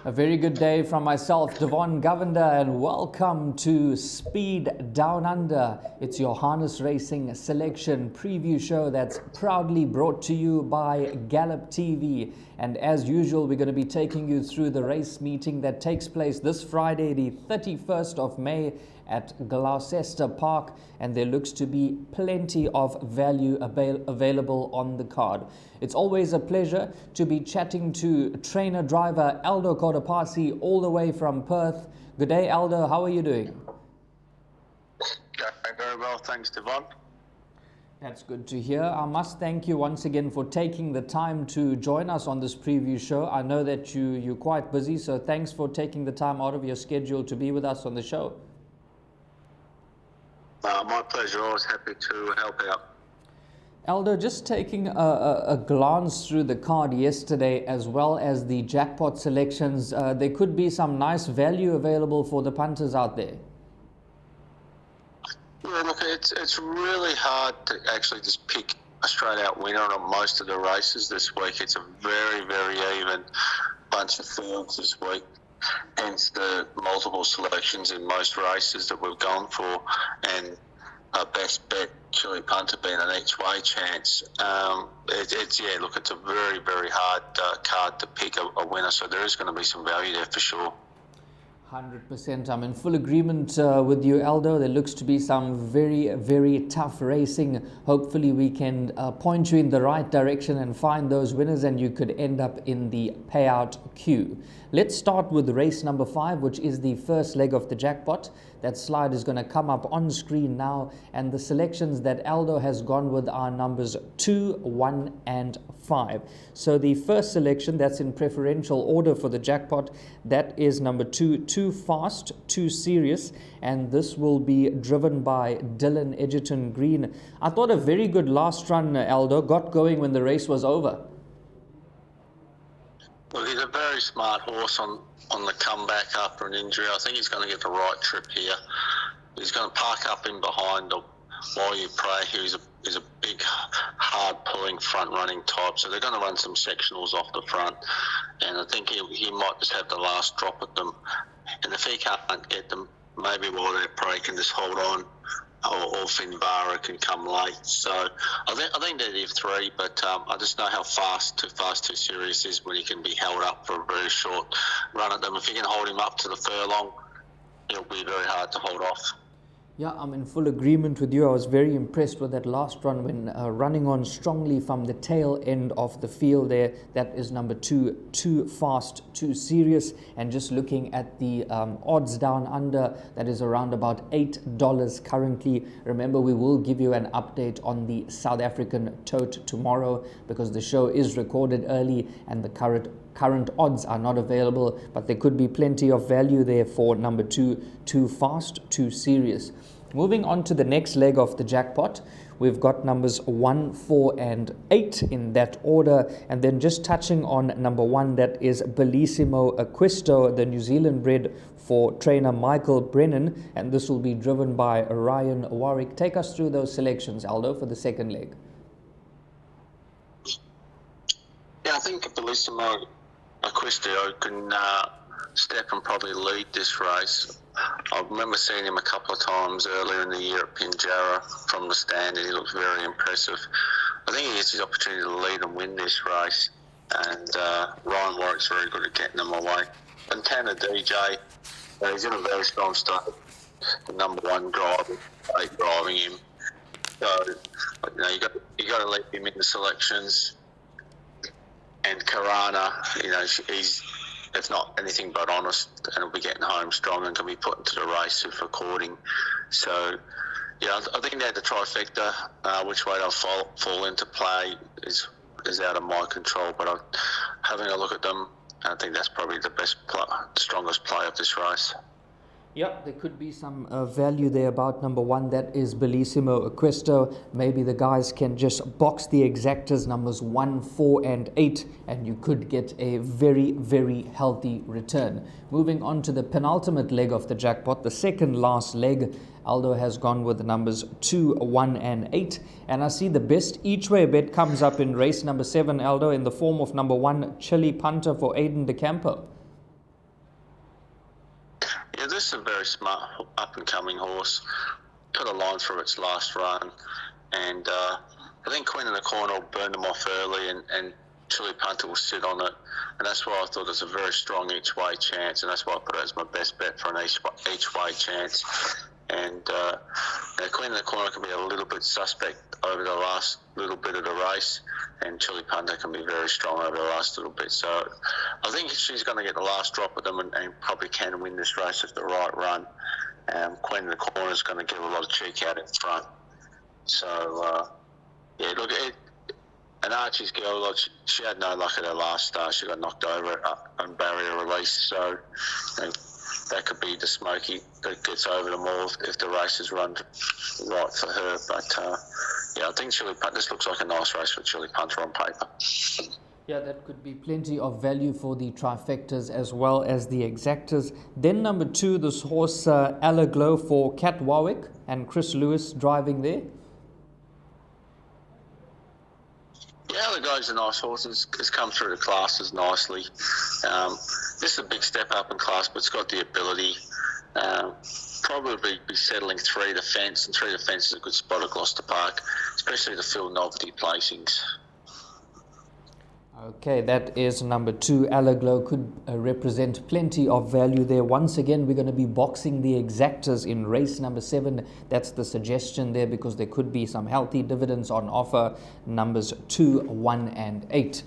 A very good day from myself, Devon Govender, and welcome to Speed Down Under. It's your harness racing selection preview show that's proudly brought to you by Gallop TV. And as usual, we're going to be taking you through the race meeting that takes place this Friday, the 31st of May at Gloucester Park, and there looks to be plenty of value available on the card. It's always a pleasure to be chatting to trainer driver Aldo Kodapasi all the way from Perth. Good day, Aldo. How are you doing? Going very well, thanks, Devon. That's good to hear. I must thank you once again for taking the time to join us on this preview show. I know that you're quite busy, so thanks for taking the time out of your schedule to be with us on the show. My pleasure. Always happy to help out. Aldo, just taking a glance through the card yesterday as well as the jackpot selections, there could be some nice value available for the punters out there. Yeah, look, it's really hard to actually just pick a straight-out winner on most of the races this week. It's a very, very even bunch of fields this week, hence the multiple selections in most races that we've gone for, and our best bet, Chili Punter, being an each-way chance. It's a very, very hard card to pick a winner, so there is going to be some value there for sure. 100%. I'm in full agreement with you, Aldo. There looks to be some very, very tough racing. Hopefully we can point you in the right direction and find those winners, and you could end up in the payout queue. Let's start with race number 5, which is the first leg of the jackpot. That slide is going to come up on screen now, and the selections that Aldo has gone with are numbers 2, 1 and 5. So the first selection that's in preferential order for the jackpot, that is number 2, Too Fast, Too Serious, and this will be driven by Dylan Edgerton Green. I thought a very good last run, Aldo, got going when the race was over. Well, he's a very smart horse on the comeback after an injury. I think he's going to get the right trip here. He's going to park up in behind While You Pray. He's a big, hard-pulling, front-running type, so they're going to run some sectionals off the front, and I think he might just have the last drop at them. And if he can't get them, maybe While You Pray can just hold on, or Finbarra can come late. So I think they're 3, but I just know how Too Fast, Too Serious is when he can be held up for a very short run at them. If you can hold him up to the furlong, it'll be very hard to hold off. Yeah, I'm in full agreement with you. I was very impressed with that last run when running on strongly from the tail end of the field there. That is number 2, Too Fast, Too Serious. And just looking at the odds down under, that is around about $8 currently. Remember, we will give you an update on the South African tote tomorrow because the show is recorded early and the current odds are not available, but there could be plenty of value there for number 2, Too Fast, Too Serious. Moving on to the next leg of the jackpot, we've got numbers 1, 4 and 8 in that order, and then just touching on number 1, that is Bellissimo Acquisto, the New Zealand bred for trainer Michael Brennan, and this will be driven by Ryan Warwick. Take us through those selections, Aldo, for the second leg. Yeah, I think Bellissimo Acquisto can step and probably lead this race. I remember seeing him a couple of times earlier in the year at Pinjarra from the stand, and he looked very impressive. I think he gets his opportunity to lead and win this race, and Ryan Warwick's very good at getting them away. And Tanner DJ, he's in a very strong state. The number 1 driver, driving him. So you got to leave him in the selections. And Karana, he's not anything but honest, and will be getting home strong and can be put into the race with recording. So, yeah, I think they're the trifecta. Which way they'll fall into play is out of my control, but having a look at them, I think that's probably the strongest play of this race. Yep, there could be some value there about number 1, that is Bellissimo Acquisto. Maybe the guys can just box the exactas numbers 1, 4 and 8, and you could get a very, very healthy return. Moving on to the penultimate leg of the jackpot, the second last leg, Aldo has gone with the numbers 2, 1 and 8, and I see the best each way bet comes up in race number 7, Aldo, in the form of number 1, Chili Punter for Aiden De Campo. This is a very smart up-and-coming horse. Got a line through its last run, and I think Queen in the Corner will burn them off early, and Chili Punter will sit on it, and that's why I thought it was a very strong each-way chance, and that's why I put it as my best bet for an each-way chance. And Queen in the Corner can be a little bit suspect over the last little bit of the race, and Chili Punter can be very strong over the last little bit. So I think she's going to get the last drop of them and probably can win this race with the right run. Queen in the Corner is going to give a lot of cheek out in front. So, yeah, look, and Archie's girl, she had no luck at her last start. She got knocked over on barrier release. So that could be the smoky that gets over them all if the race is run right for her. But, yeah, I think this looks like a nice race for Chili Punter on paper. Yeah, that could be plenty of value for the trifectas as well as the exactas. Then number 2, this horse Allaglow for Cat Warwick and Chris Lewis driving there. Yeah, Allaglow's a nice horse. It's come through the classes nicely. This is a big step up in class, but it's got the ability. Probably be settling 3 to fence, and 3 to fence is a good spot at Gloucester Park, especially to fill novelty placings. Okay, that is number 2. Allaglow could represent plenty of value there. Once again, we're going to be boxing the exactas in race number 7. That's the suggestion there, because there could be some healthy dividends on offer, numbers 2, 1 and 8.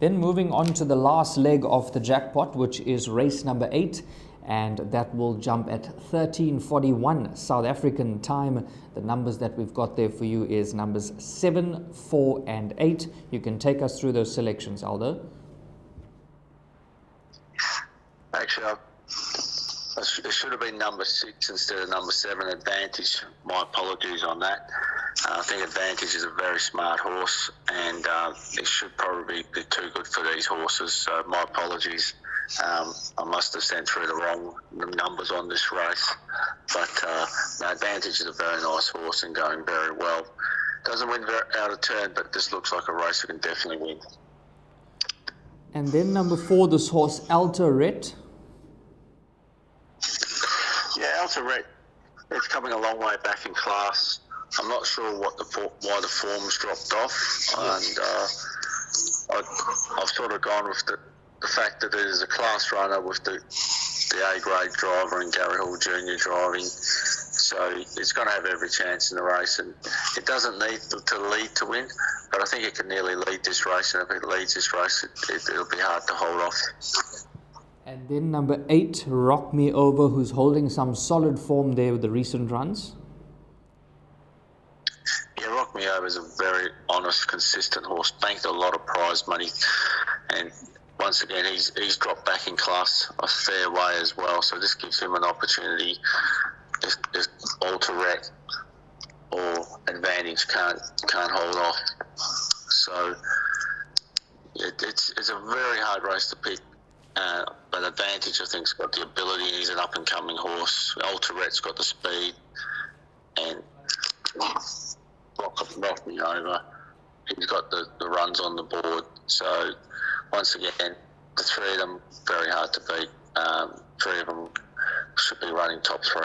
Then moving on to the last leg of the jackpot, which is race number 8. And that will jump at 13:41 South African time. The numbers that we've got there for you is numbers 7, 4 and 8. You can take us through those selections, Aldo. Actually, it should have been number 6 instead of number 7, Advantage. My apologies on that. I think Advantage is a very smart horse, and it should probably be too good for these horses, so my apologies. I must have sent through the wrong numbers on this race, but Advantage is a very nice horse and going very well. Doesn't win out of turn, but this looks like a race that can definitely win. And then number 4, this horse Altaret. Yeah, Altaret, it's coming a long way back in class. I'm not sure why the form's dropped off, and I've sort of gone with the fact that it is a class runner with the A-grade driver and Gary Hall Jr. driving, so it's going to have every chance in the race, and it doesn't need to lead to win, but I think it can nearly lead this race, and if it leads this race, it'll be hard to hold off. And then number 8, Rock Me Over, who's holding some solid form there with the recent runs. Yeah, Rock Me Over is a very honest, consistent horse, banked a lot of prize money, and once again, he's dropped back in class a fair way as well, so this gives him an opportunity if Altaret or Advantage can't hold off. So it's a very hard race to pick, but Advantage, I think, has got the ability. He's an up-and-coming horse. Altaret's got the speed, and Rock Me Over, he's got the runs on the board. So once again, the 3 of them, very hard to beat. 3 of them should be running top 3.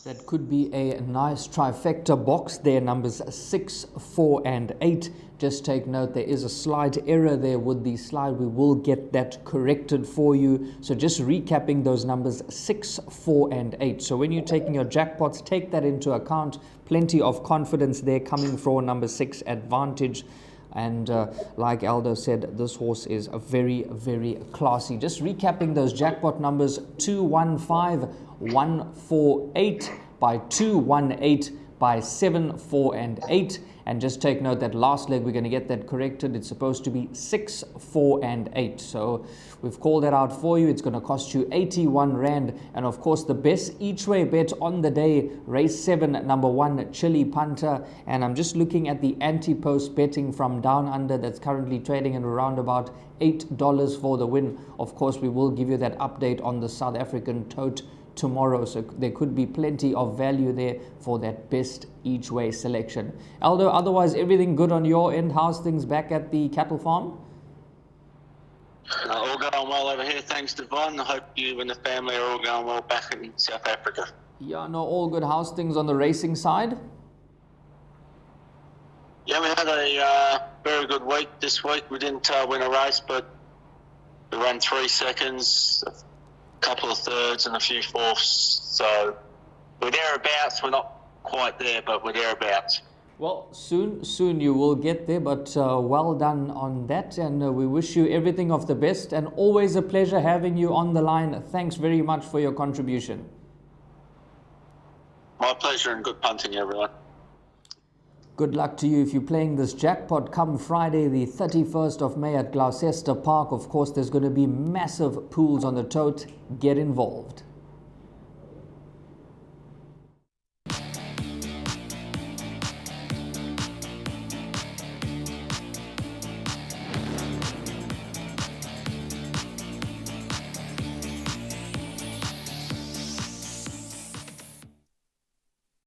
That could be a nice trifecta box there, numbers 6, 4 and 8. Just take note, there is a slight error there with the slide. We will get that corrected for you. So just recapping those numbers 6, 4 and 8. So when you're taking your jackpots, take that into account. Plenty of confidence there coming from number 6, Advantage. And like Aldo said, this horse is a very, very classy. Just recapping those jackpot numbers: 215, 148 by 218 by 7, 4 and 8. And just take note that last leg, we're going to get that corrected. It's supposed to be 6, 4 and 8. So we've called that out for you. It's going to cost you 81 Rand. And of course, the best each way bet on the day, race 7, number 1, Chili Punter. And I'm just looking at the anti-post betting from Down Under that's currently trading at around about $8 for the win. Of course, we will give you that update on the South African tote tomorrow, so there could be plenty of value there for that best each way selection. Aldo, otherwise everything good on your end? How's things back at the cattle farm? All going well over here. Thanks, Devon. I hope you and the family are all going well back in South Africa. Yeah, no, all good. How's things on the racing side? Yeah, we had a very good week this week. We didn't win a race, but we ran 3 seconds, a couple of thirds and a few fourths. So we're thereabouts. We're not quite there, but we're thereabouts. Well, soon you will get there, but well done on that, and we wish you everything of the best, and always a pleasure having you on the line. Thanks very much for your contribution. My pleasure, and good punting, everyone. Good luck to you if you're playing this jackpot come Friday, the 31st of May at Gloucester Park. Of course, there's going to be massive pools on the tote. Get involved.